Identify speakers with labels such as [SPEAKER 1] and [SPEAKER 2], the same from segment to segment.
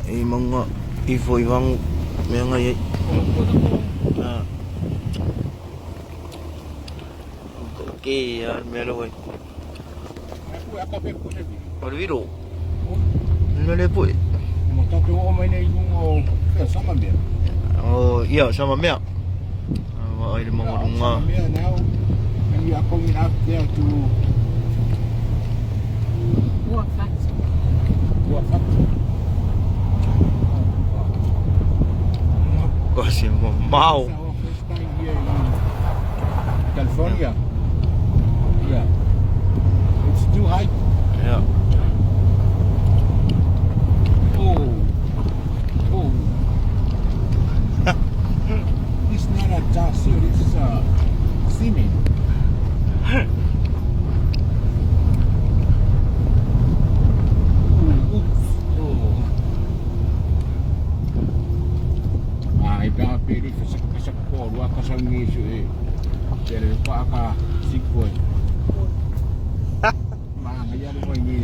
[SPEAKER 1] mga ibang mga okay, meron eh. Parviro. Nalepo eh.
[SPEAKER 2] Magtatuwa may na yung sama niya.
[SPEAKER 1] Oh, iya sama miya. Ay mga runga.
[SPEAKER 2] Now, and we are coming up there to Uafato.
[SPEAKER 1] Kasi mau.
[SPEAKER 2] Our first time here in California. Yeah. It's too high.
[SPEAKER 1] Yeah.
[SPEAKER 2] Oh. It's not a taxi, it's a cement. Iba pili sa polo sa miso eh. Pero pa ka sikoy. Mga mo ni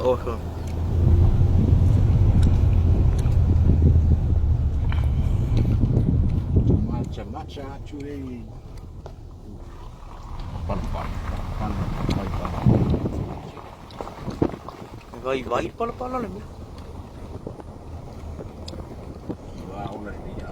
[SPEAKER 1] Oso.
[SPEAKER 2] Matcha actually pan.
[SPEAKER 1] Vai pala lang.
[SPEAKER 2] Wow, ulan niya.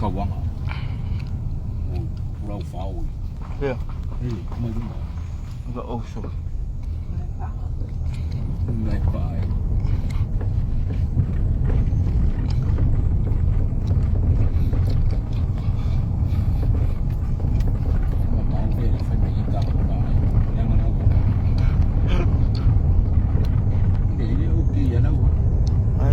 [SPEAKER 2] Kawang. Pulau Fau.
[SPEAKER 1] Yeah.
[SPEAKER 2] Kemarin.
[SPEAKER 1] Enggak oso.
[SPEAKER 2] Naik pai.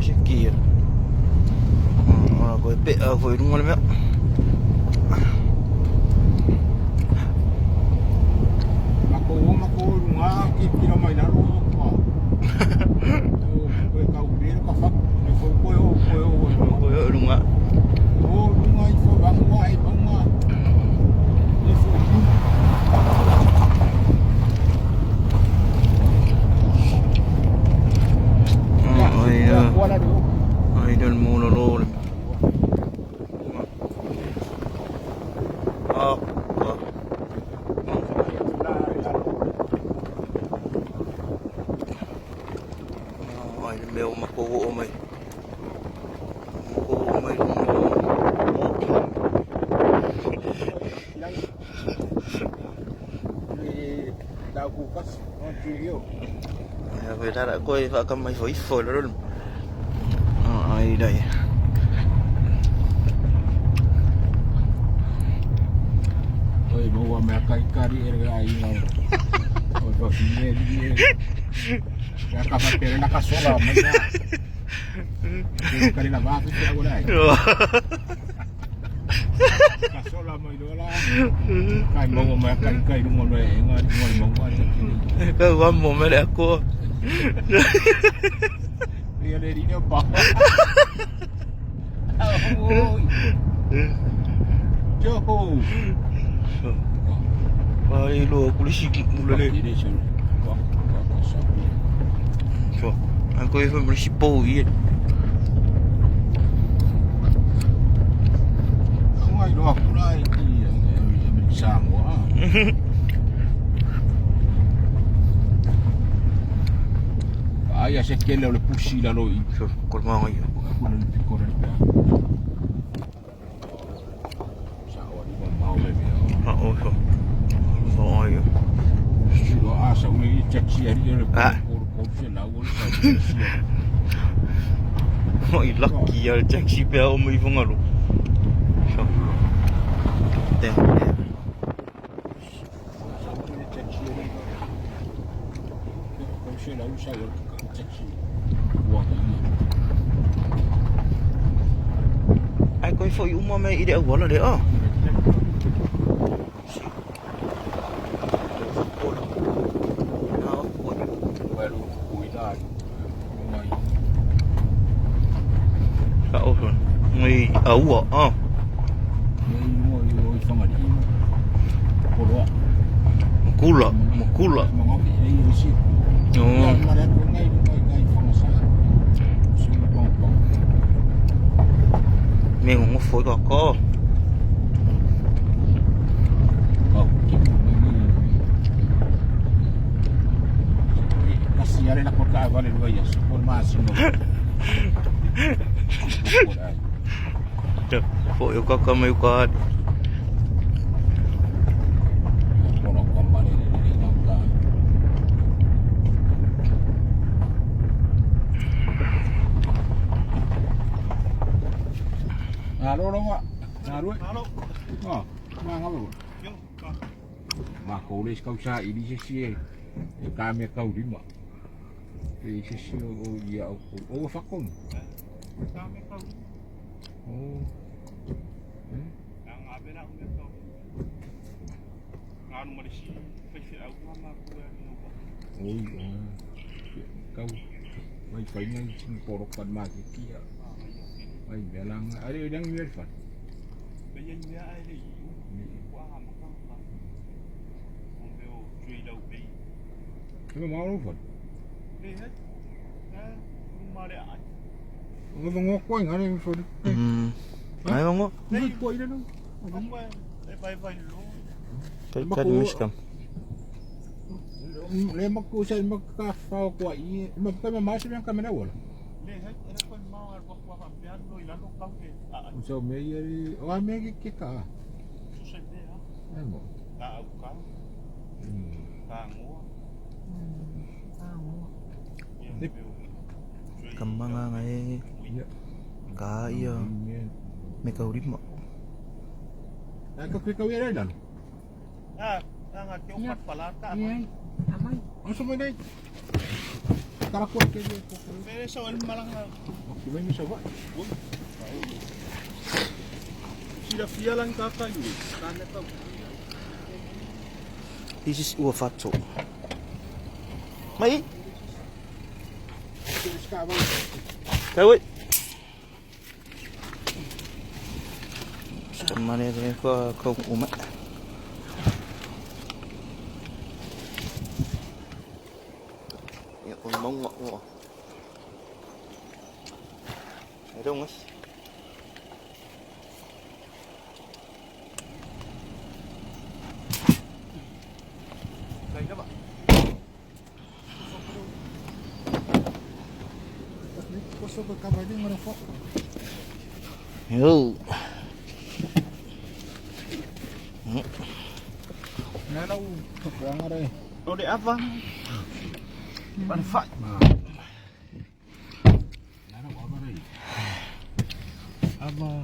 [SPEAKER 1] Sikit. Aku pek aku hidung malam ya.
[SPEAKER 2] Aku rumah kita mai na ro ko. Ko kau bir ka fak ni fo ko
[SPEAKER 1] Rumah.
[SPEAKER 2] Oh, rumah itu bang rumah. Itu.
[SPEAKER 1] Ay, dan muna roll. Ay, may makuha umay.
[SPEAKER 2] Dah bukas, video.
[SPEAKER 1] Ya, kita tak kau akan mai foi lah dulu. Ay, dah.
[SPEAKER 2] Oi, bawa mereka kari ai mau. Oh, sini dia. Ya kapal pera na kasola, mas na. Kari na ba tu aku lai. Kasola mai dola. Kai mau mereka kai rumah noi engan mau macam
[SPEAKER 1] Kau mau mere aku.
[SPEAKER 2] Dia dari ni apa? Jauh.
[SPEAKER 1] Ay, lo kulisikit mula le. So, aku even bersipo ye.
[SPEAKER 2] Ai lo aku lai di Samoa. Ayah sekele oleh pusi lah loi.
[SPEAKER 1] So, korma ngayon.
[SPEAKER 2] Aku nak pikir dia. Sawa di mau bebe.
[SPEAKER 1] Oh, so. So, ayo.
[SPEAKER 2] Sudah asa uli cek siar dia. Kau lah uli.
[SPEAKER 1] Oh, lucky ya cek si pe o mai fungalo. So. Tem.
[SPEAKER 2] Kau usah
[SPEAKER 1] Ai coi foi uma me ide wala de ah. Ua,
[SPEAKER 2] Oi whangari i mo. Poroa.
[SPEAKER 1] Makula.
[SPEAKER 2] Mga oki nei o si. Ia mare ko ngai whangasa. Suna pong.
[SPEAKER 1] Me ngofo I kaka.
[SPEAKER 2] Kasi yare na ko ka vale lo yes. Por máximo.
[SPEAKER 1] Fo eu kaka mai ka.
[SPEAKER 2] Mono company ni nangka. Alo ma. Alo. Ah, ngalo. Ma ko les kausa ini sisi. Kami kau lima. Sisi o ia o fakon. Kami kau. Oh. Ang abena ko nito. Ngano mo si face out mama ko ni. Kau mai kai nang sin porokan magikia. Mai belang ada yang mirfan. Bayan dia ada. Wah makan. Ombeo cui lau bei. Cuma mau fon. Lihat. Rumah dia. Ngomong ko ngane fon.
[SPEAKER 1] Ai mo.
[SPEAKER 2] Ni ko ina no.
[SPEAKER 3] Vai lo.
[SPEAKER 1] Kadi miskam.
[SPEAKER 2] Le makku sa makka ko i makka mas yang kamera wala.
[SPEAKER 3] Lihat era ko mau ar bakwa pampian lo ilalo kau ke.
[SPEAKER 2] So me yari o me ke ka.
[SPEAKER 3] Sucede ha.
[SPEAKER 2] Mo.
[SPEAKER 3] Ta au kau. Ta ngua.
[SPEAKER 1] Kambanga ngai. Ka iya. Me ka urima.
[SPEAKER 2] Ka ka wi dan.
[SPEAKER 3] Nga ke upat palata.
[SPEAKER 2] Amai. Ano mo dai? Tara ko ke dia.
[SPEAKER 3] Pero sa wal malang na.
[SPEAKER 2] Di may misawa.
[SPEAKER 3] Sila fia lang kaka yun. Kana tao.
[SPEAKER 1] This is Uafato. Mai. Kawit. Mana ni kau umat. Ya pun mongok ko. Ada mas.
[SPEAKER 3] Lain apa?
[SPEAKER 2] Kosong ke kamar dia mana fok.
[SPEAKER 1] Yo.
[SPEAKER 2] Na đâu thuộc ra ở đây.
[SPEAKER 3] Đồ để áp vang. Bàn phải.
[SPEAKER 2] Na đâu ở đây.
[SPEAKER 3] Aba.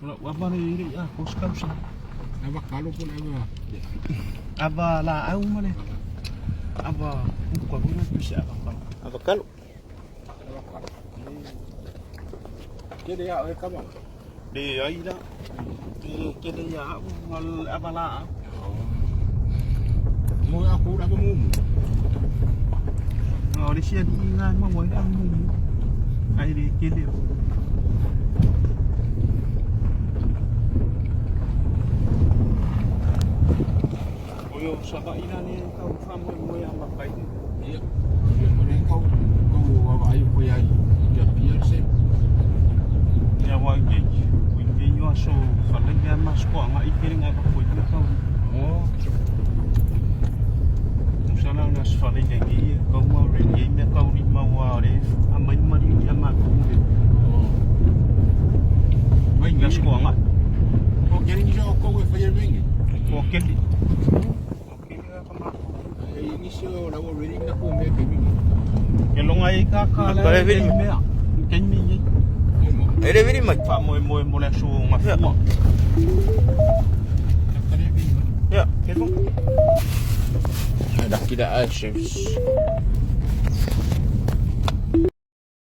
[SPEAKER 3] Kalau aba ni ri ah kos kam sa.
[SPEAKER 2] Aba kalau pun aba.
[SPEAKER 3] Aba la au male. Aba ko ko na bisa apa.
[SPEAKER 1] Apa kalau?
[SPEAKER 2] Cái đấy ở kamar.
[SPEAKER 3] Di ai dah. Di dia ya mal aba la.
[SPEAKER 2] Mua aku dah bermumu.
[SPEAKER 3] Oh di sini ngan mau buat am. Ai di kili. Oyo sabak ina ni kau faham mau yang pakai ni.
[SPEAKER 2] Iya. Mereka kau apa ayu punya dia biar sih.
[SPEAKER 3] Ya wajib. Wingi yo so kalau dia masuk ngai ikiring apa pun kau.
[SPEAKER 2] Oh.
[SPEAKER 3] Sana nas fale jangi kau mau ringi me kau ni mau are amai mari ama ku.
[SPEAKER 2] Oh.
[SPEAKER 3] Mai ngas ko ngai.
[SPEAKER 2] Kau kira ni kau kau fajar bengi.
[SPEAKER 3] Ko keli.
[SPEAKER 2] Ini sih lawa reading nak kau me bengi.
[SPEAKER 3] Kelongai ka ka la. Me. Kenni ni.
[SPEAKER 1] Ada bini mai.
[SPEAKER 3] Fa moi le su ngafu.
[SPEAKER 1] Ya, ketong.
[SPEAKER 2] Dah tidak chefs.